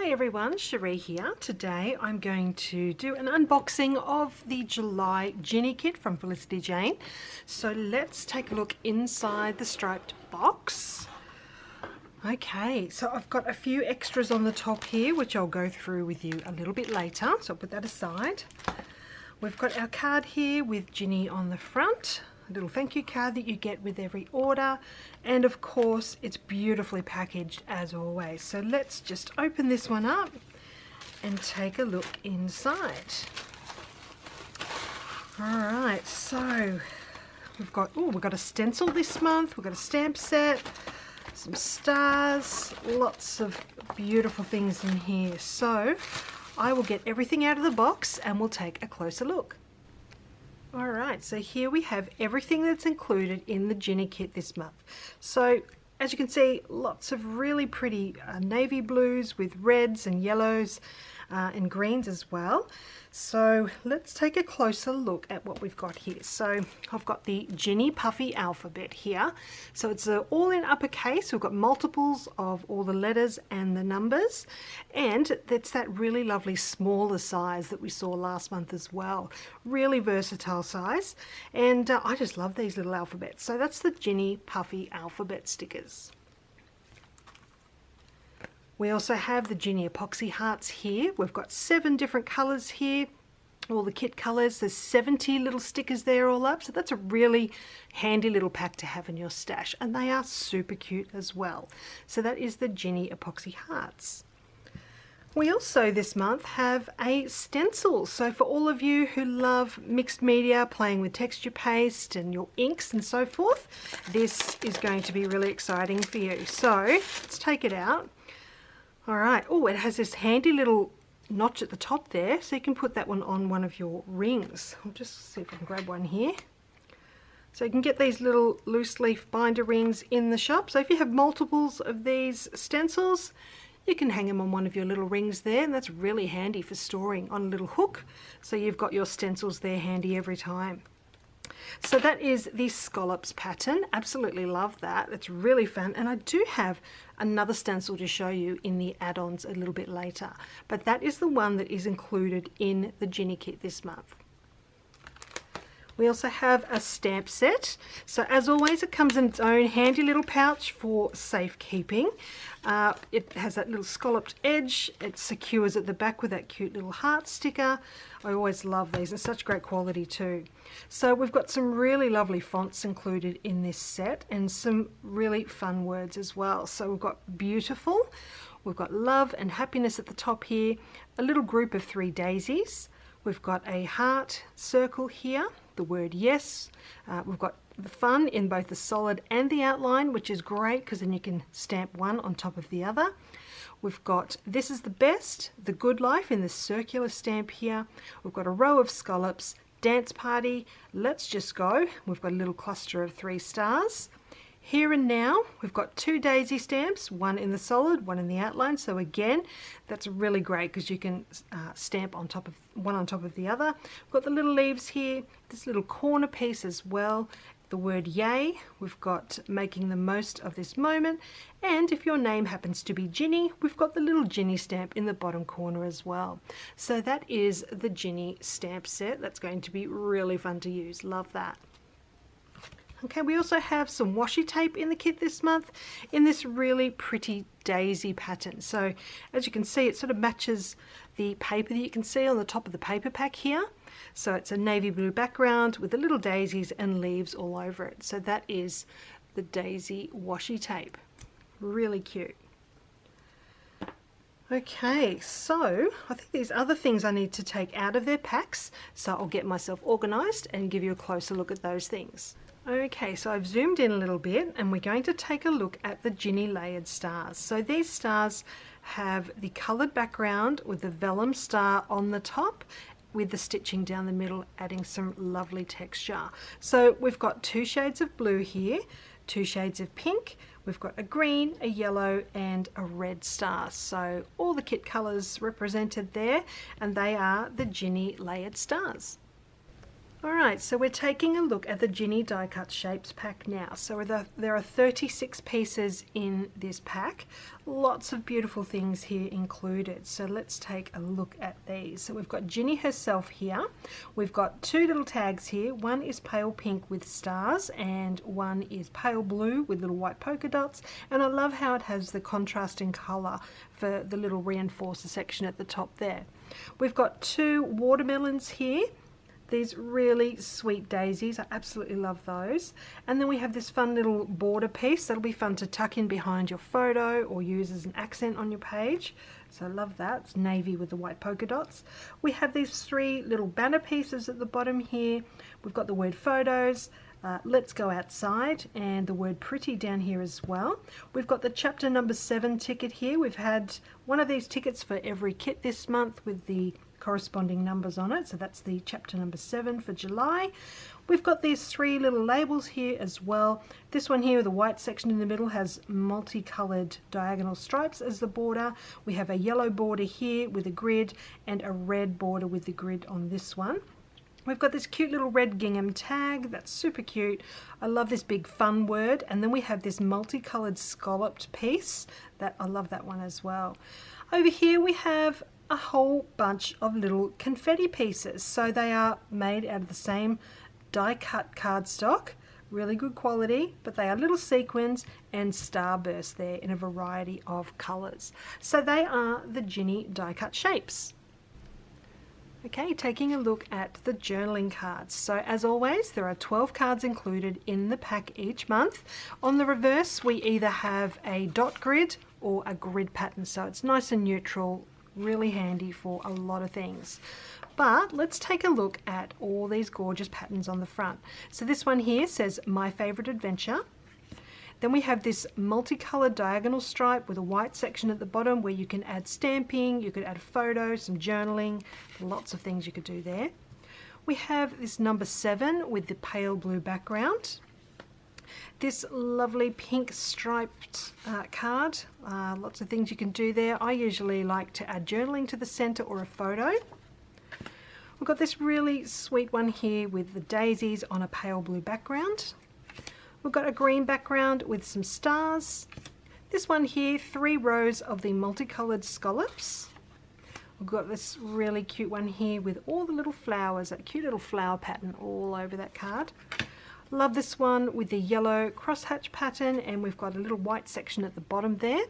Hi everyone, Sheree here. Today I'm going to do an unboxing of the July Ginny kit from Felicity Jane. So let's take a look inside the striped box. Okay, so I've got a few extras on the top here which I'll go through with you a little bit later, so I'll put that aside. We've got our card here with Ginny on the front, a little thank you card that you get with every order, and of course it's beautifully packaged as always. So let's just open this one up and take a look inside. Alright, so we've got a stencil this month, we've got a stamp set, some stars, lots of beautiful things in here. So I will get everything out of the box and we'll take a closer look. Alright, so here we have everything that's included in the Ginny kit this month. So as you can see, lots of really pretty navy blues with reds and yellows and greens as well. So let's take a closer look at what we've got here. So I've got the Ginny Puffy alphabet here. So it's all in uppercase. We've got multiples of all the letters and the numbers. And it's that really lovely smaller size that we saw last month as well. Really versatile size. And I just love these little alphabets. So that's the Ginny Puffy alphabet stickers. We also have the Ginny epoxy hearts here. We've got 7 different colours here, all the kit colours. There's 70 little stickers there all up, so that's a really handy little pack to have in your stash, and they are super cute as well. So that is the Ginny epoxy hearts. We also this month have a stencil, so for all of you who love mixed media, playing with texture paste and your inks and so forth, this is going to be really exciting for you. So let's take it out. Alright, oh, it has this handy little notch at the top there, so you can put that one on one of your rings. I'll just see if I can grab one here. So you can get these little loose leaf binder rings in the shop. So if you have multiples of these stencils, you can hang them on one of your little rings there, and that's really handy for storing on a little hook. So you've got your stencils there handy every time. So that is the scallops pattern. Absolutely love that. It's really fun, and I do have another stencil to show you in the add-ons a little bit later, but that is the one that is included in the Ginny kit this month. We also have a stamp set. So as always, it comes in its own handy little pouch for safekeeping. It has that little scalloped edge. It secures at the back with that cute little heart sticker. I always love these, and such great quality too. So we've got some really lovely fonts included in this set, and some really fun words as well. So we've got beautiful, we've got love and happiness at the top here, a little group of 3 daisies. We've got a heart circle here, the word yes. We've got the fun in both the solid and the outline, which is great because then you can stamp one on top of the other. We've got this is the best, the good life in this circular stamp here. We've got a row of scallops, dance party, let's just go. We've got a little cluster of 3 stars. Here and now, we've got 2 daisy stamps, one in the solid, one in the outline. So again, that's really great because you can stamp on top of one on top of the other. We've got the little leaves here, this little corner piece as well. The word yay, we've got making the most of this moment. And if your name happens to be Ginny, we've got the little Ginny stamp in the bottom corner as well. So that is the Ginny stamp set. That's going to be really fun to use. Love that. Okay, we also have some washi tape in the kit this month in this really pretty daisy pattern. So as you can see, it sort of matches the paper that you can see on the top of the paper pack here. So it's a navy blue background with the little daisies and leaves all over it. So that is the daisy washi tape. Really cute. Okay, so I think there's other things I need to take out of their packs. So I'll get myself organized and give you a closer look at those things. Okay, so I've zoomed in a little bit and we're going to take a look at the Ginny layered stars. So these stars have the coloured background with the vellum star on the top with the stitching down the middle, adding some lovely texture. So we've got 2 shades of blue here, 2 shades of pink, we've got a green, a yellow and a red star. So all the kit colours represented there, and they are the Ginny layered stars. Alright, so we're taking a look at the Ginny Die Cut Shapes pack now. So there are 36 pieces in this pack. Lots of beautiful things here included. So let's take a look at these. So we've got Ginny herself here. We've got two little tags here. One is pale pink with stars and one is pale blue with little white polka dots. And I love how it has the contrast in colour for the little reinforcer section at the top there. We've got two watermelons here. These really sweet daisies, I absolutely love those. And then we have this fun little border piece that'll be fun to tuck in behind your photo or use as an accent on your page. So I love that. It's navy with the white polka dots. We have these three little banner pieces at the bottom here. We've got the word photos, let's go outside, and the word pretty down here as well. We've got the chapter number 7 ticket here. We've had one of these tickets for every kit this month with the corresponding numbers on it, so that's the chapter number 7 for July. We've got these three little labels here as well. This one here with the white section in the middle has multicolored diagonal stripes as the border. We have a yellow border here with a grid and a red border with the grid on this one. We've got this cute little red gingham tag, that's super cute. I love this big fun word. And then we have this multicolored scalloped piece, that I love that one as well. Over here we have a whole bunch of little confetti pieces. So they are made out of the same die cut cardstock, really good quality, but they are little sequins and starburst there in a variety of colours. So they are the Ginny Die Cut Shapes. Okay, taking a look at the journaling cards. So as always, there are 12 cards included in the pack each month. On the reverse, we either have a dot grid or a grid pattern. So it's nice and neutral, really handy for a lot of things. But let's take a look at all these gorgeous patterns on the front. So this one here says My Favorite Adventure. Then we have this multicolored diagonal stripe with a white section at the bottom where you can add stamping, you could add a photo, some journaling, lots of things you could do there. We have this number 7 with the pale blue background. This lovely pink striped card, lots of things you can do there. I usually like to add journaling to the center or a photo. We've got this really sweet one here with the daisies on a pale blue background. We've got a green background with some stars. This one here, 3 rows of the multicolored scallops. We've got this really cute one here with all the little flowers, that cute little flower pattern all over that card. Love this one with the yellow crosshatch pattern, and we've got a little white section at the bottom there.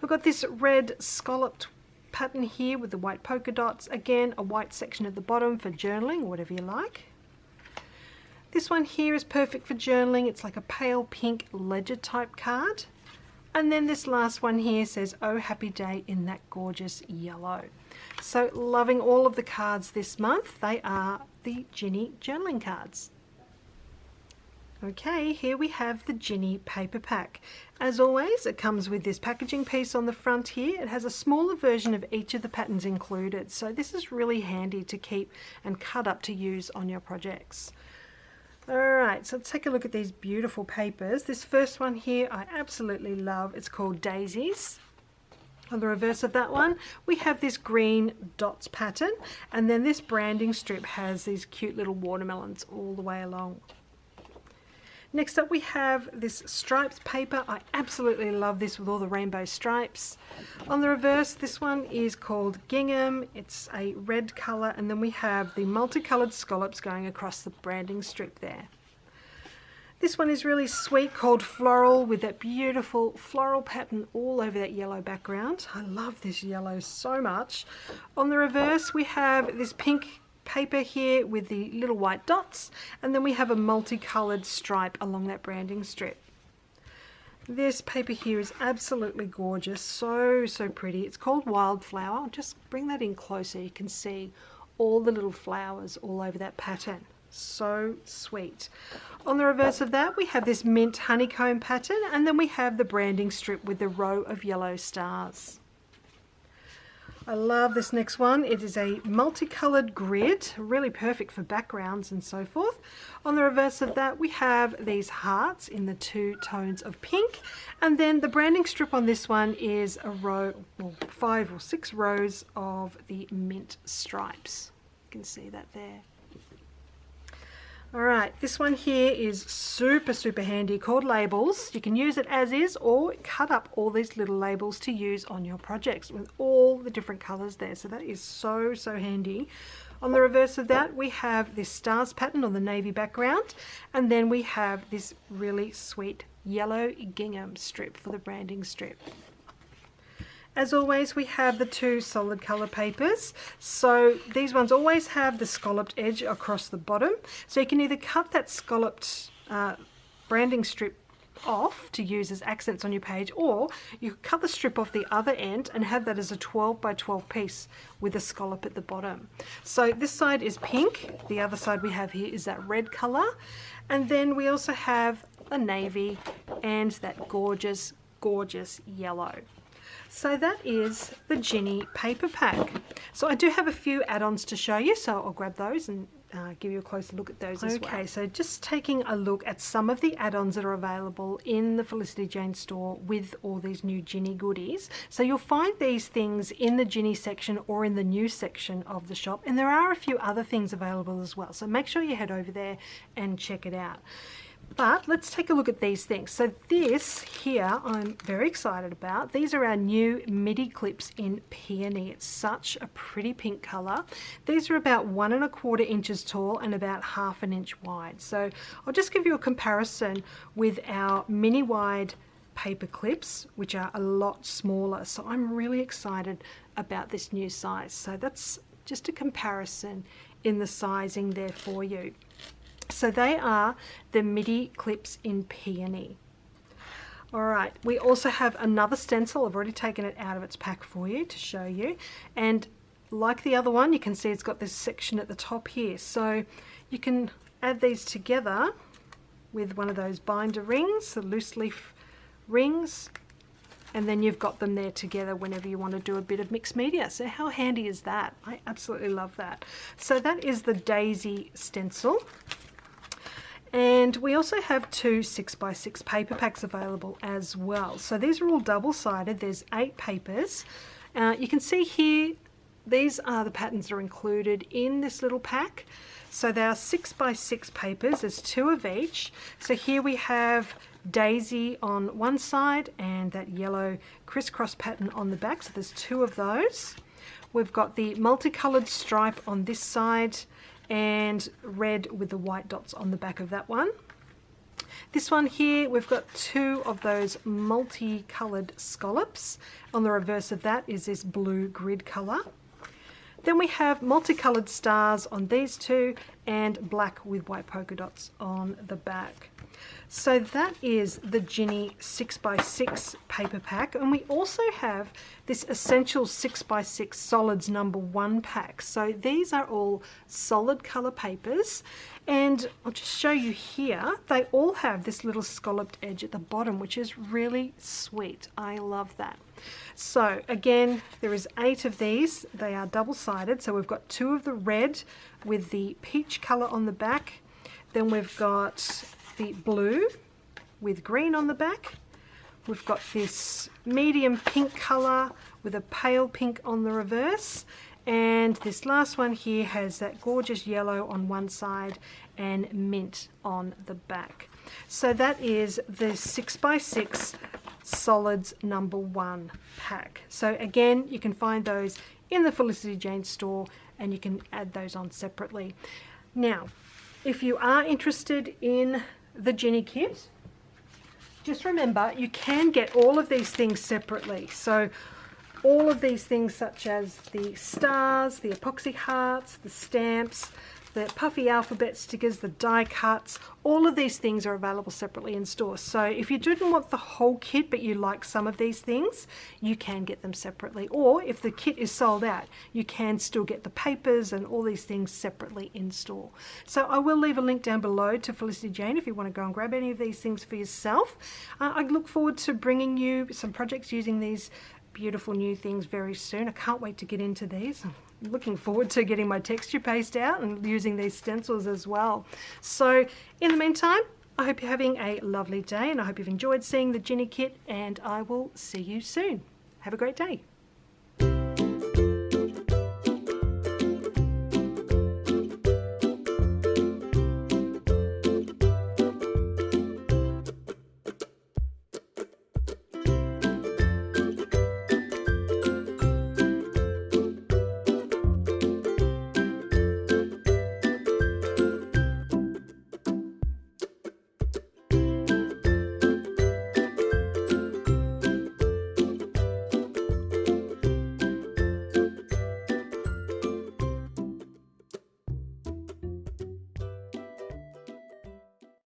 We've got this red scalloped pattern here with the white polka dots. Again, a white section at the bottom for journaling, whatever you like. This one here is perfect for journaling. It's like a pale pink ledger type card. And then this last one here says, Oh Happy Day, in that gorgeous yellow. So loving all of the cards this month. They are the Ginny journaling cards. Okay, here we have the Ginny paper pack. As always, it comes with this packaging piece on the front here. It has a smaller version of each of the patterns included. So this is really handy to keep and cut up to use on your projects. Alright, so let's take a look at these beautiful papers. This first one here I absolutely love. It's called Daisies. On the reverse of that one, we have this green dots pattern, and then this branding strip has these cute little watermelons all the way along. Next up we have this striped paper. I absolutely love this with all the rainbow stripes. On the reverse, this one is called Gingham. It's a red colour, and then we have the multicolored scallops going across the branding strip there. This one is really sweet, called Floral, with that beautiful floral pattern all over that yellow background. I love this yellow so much. On the reverse, we have this pink paper here with the little white dots, and then we have a multicolored stripe along that branding strip. This paper here is absolutely gorgeous, so pretty. It's called Wildflower. I'll just bring that in closer. You can see all the little flowers all over that pattern. So sweet. On the reverse of that, we have this mint honeycomb pattern, and then we have the branding strip with the row of yellow stars. I love this next one. It is a multicolored grid, really perfect for backgrounds and so forth. On the reverse of that, we have these hearts in the 2 tones of pink, and then the branding strip on this one is a row, well, 5 or 6 rows of the mint stripes. You can see that there. All right, this one here is super handy, called labels. You can use it as is or cut up all these little labels to use on your projects with all the different colors there. So that is so handy. On the reverse of that, we have this stars pattern on the navy background, and then we have this really sweet yellow gingham strip for the branding strip. As always, we have the two solid color papers. So these ones always have the scalloped edge across the bottom. So you can either cut that scalloped branding strip off to use as accents on your page, or you could cut the strip off the other end and have that as a 12 by 12 piece with a scallop at the bottom. So this side is pink, the other side we have here is that red color, and then we also have a navy and that gorgeous yellow. So that is the Ginny paper pack. So I do have a few add-ons to show you, so I'll grab those and give you a closer look at those as well. Okay, so just taking a look at some of the add-ons that are available in the Felicity Jane store with all these new Ginny goodies. So you'll find these things in the Ginny section or in the new section of the shop, and there are a few other things available as well. So make sure you head over there and check it out. But let's take a look at these things. So this here I'm very excited about. These are our new midi clips in Peony. It's such a pretty pink colour. These are about 1 1/4 inches tall and about 1/2 inch wide. So I'll just give you a comparison with our mini wide paper clips, which are a lot smaller. So I'm really excited about this new size. So that's just a comparison in the sizing there for you. So they are the midi clips in Peony. All right, we also have another stencil. I've already taken it out of its pack for you to show you. And like the other one, you can see it's got this section at the top here. So you can add these together with one of those binder rings, the loose leaf rings, and then you've got them there together whenever you want to do a bit of mixed media. So how handy is that? I absolutely love that. So that is the Daisy stencil. And we also have 2 6x6 paper packs available as well. So these are all double-sided. There's 8 papers. You can see here, these are the patterns that are included in this little pack. So they are 6x6 papers. There's 2 of each. So here we have Daisy on one side and that yellow crisscross pattern on the back. So there's 2 of those. We've got the multicolored stripe on this side and red with the white dots on the back of that one. This one here, we've got 2 of those multicolored scallops. On the reverse of that is this blue grid color. Then we have multicolored stars on these 2 and black with white polka dots on the back. So that is the Ginny 6x6 paper pack, and we also have this Essential 6x6 Solids #1 pack. So these are all solid color papers, and I'll just show you here, they all have this little scalloped edge at the bottom, which is really sweet. I love that. So again, there is 8 of these. They are double-sided, so we've got 2 of the red with the peach color on the back. Then we've got the blue with green on the back. We've got this medium pink color with a pale pink on the reverse, and this last one here has that gorgeous yellow on one side and mint on the back. So that is the 6x6 Solids #1 pack. So again, you can find those in the Felicity Jane store and you can add those on separately. Now, if you are interested in the Ginny kit, just remember you can get all of these things separately. So all of these things such as the stars, the epoxy hearts, the stamps, the puffy alphabet stickers, the die cuts, all of these things are available separately in stores. So if you didn't want the whole kit but you like some of these things, you can get them separately. Or if the kit is sold out, you can still get the papers and all these things separately in store. So I will leave a link down below to Felicity Jane if you want to go and grab any of these things for yourself. I look forward to bringing you some projects using these beautiful new things very soon. I can't wait to get into these. I'm looking forward to getting my texture paste out and using these stencils as well. So in the meantime, I hope you're having a lovely day and I hope you've enjoyed seeing the Ginny kit, and I will see you soon. Have a great day.